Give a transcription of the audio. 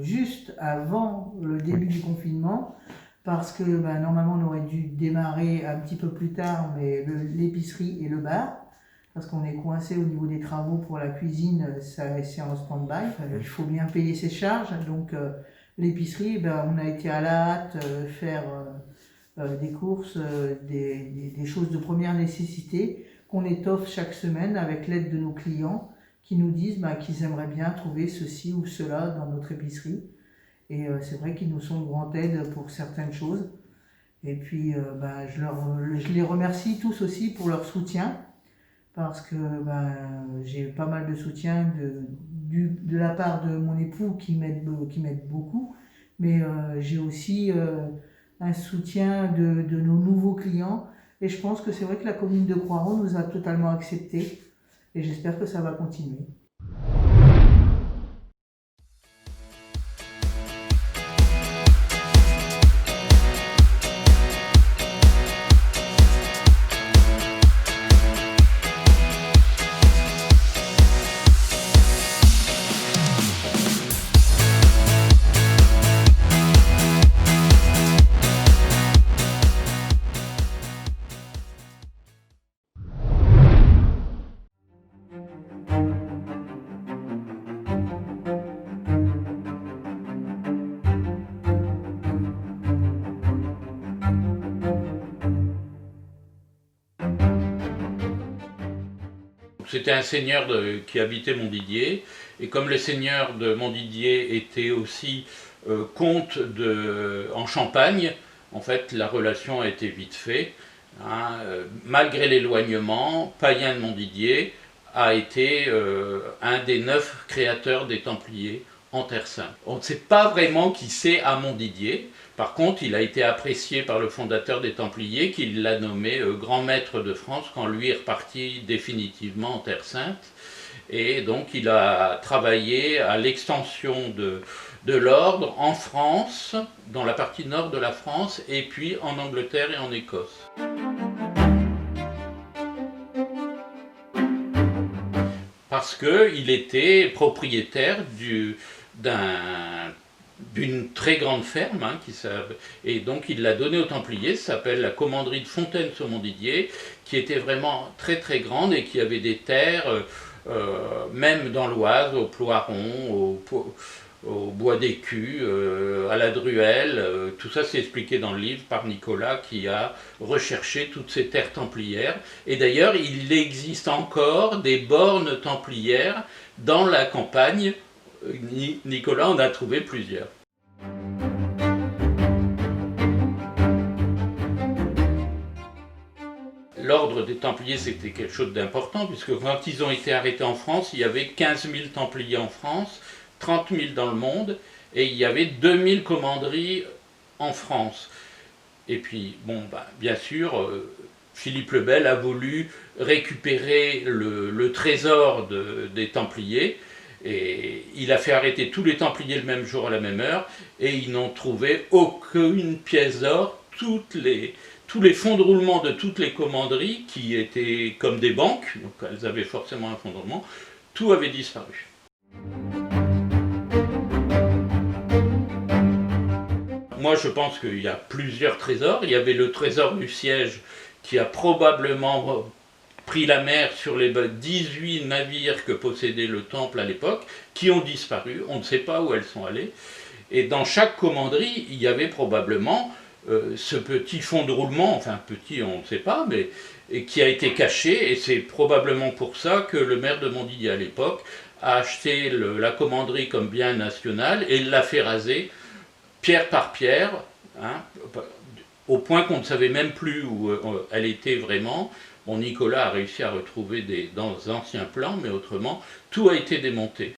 juste avant le début du confinement, parce que normalement on aurait dû démarrer un petit peu plus tard, mais l'épicerie et le bar, parce qu'on est coincé au niveau des travaux pour la cuisine, c'est en stand-by. Il faut bien payer ses charges, donc l'épicerie, on a été à la hâte faire des courses, des choses de première nécessité qu'on étoffe chaque semaine avec l'aide de nos clients qui nous disent qu'ils aimeraient bien trouver ceci ou cela dans notre épicerie. Et c'est vrai qu'ils nous sont de grande aide pour certaines choses. Et puis je les remercie tous aussi pour leur soutien, parce que j'ai pas mal de soutien de la part de mon époux qui m'aide beaucoup, mais j'ai aussi un soutien de nos nouveaux clients. Et je pense que c'est vrai que la commune de Croiron nous a totalement acceptés, et j'espère que ça va continuer. C'était un seigneur qui habitait Montdidier, et comme le seigneur de Montdidier était aussi comte en Champagne, en fait la relation a été vite faite. Malgré l'éloignement, Payen de Montdidier a été un des 9 créateurs des Templiers en Terre Sainte. On ne sait pas vraiment qui c'est à Montdidier. Par contre, il a été apprécié par le fondateur des Templiers, qui l'a nommé grand maître de France quand lui est reparti définitivement en Terre Sainte. Et donc il a travaillé à l'extension de l'ordre en France, dans la partie nord de la France, et puis en Angleterre et en Écosse. Parce qu'il était propriétaire d'une très grande ferme, et donc il l'a donné aux Templiers. Ça s'appelle la commanderie de Fontaine-sur-Montdidier, qui était vraiment très très grande et qui avait des terres, même dans l'Oise, au Ploiron, au Bois d'Écu, à la Druelle. Tout ça c'est expliqué dans le livre par Nicolas, qui a recherché toutes ces terres templières. Et d'ailleurs, il existe encore des bornes templières dans la campagne. Nicolas en a trouvé plusieurs. L'ordre des Templiers, c'était quelque chose d'important, puisque quand ils ont été arrêtés en France, il y avait 15 000 Templiers en France, 30 000 dans le monde, et il y avait 2000 commanderies en France. Et puis, bien sûr, Philippe le Bel a voulu récupérer le trésor des Templiers, et il a fait arrêter tous les Templiers le même jour à la même heure, et ils n'ont trouvé aucune pièce d'or. Tous les fonds de roulement de toutes les commanderies, qui étaient comme des banques, donc elles avaient forcément un fonds de roulement, tout avait disparu. Moi je pense qu'il y a plusieurs trésors. Il y avait le trésor du siège, qui a probablement pris la mer sur les 18 navires que possédait le temple à l'époque, qui ont disparu, on ne sait pas où elles sont allées. Et dans chaque commanderie, il y avait probablement ce petit fond de roulement, enfin petit on ne sait pas, mais qui a été caché, et c'est probablement pour ça que le maire de Montdidier à l'époque a acheté la commanderie comme bien national et l'a fait raser pierre par pierre, au point qu'on ne savait même plus où elle était vraiment. Bon, Nicolas a réussi à retrouver dans d'anciens plans, mais autrement, tout a été démonté.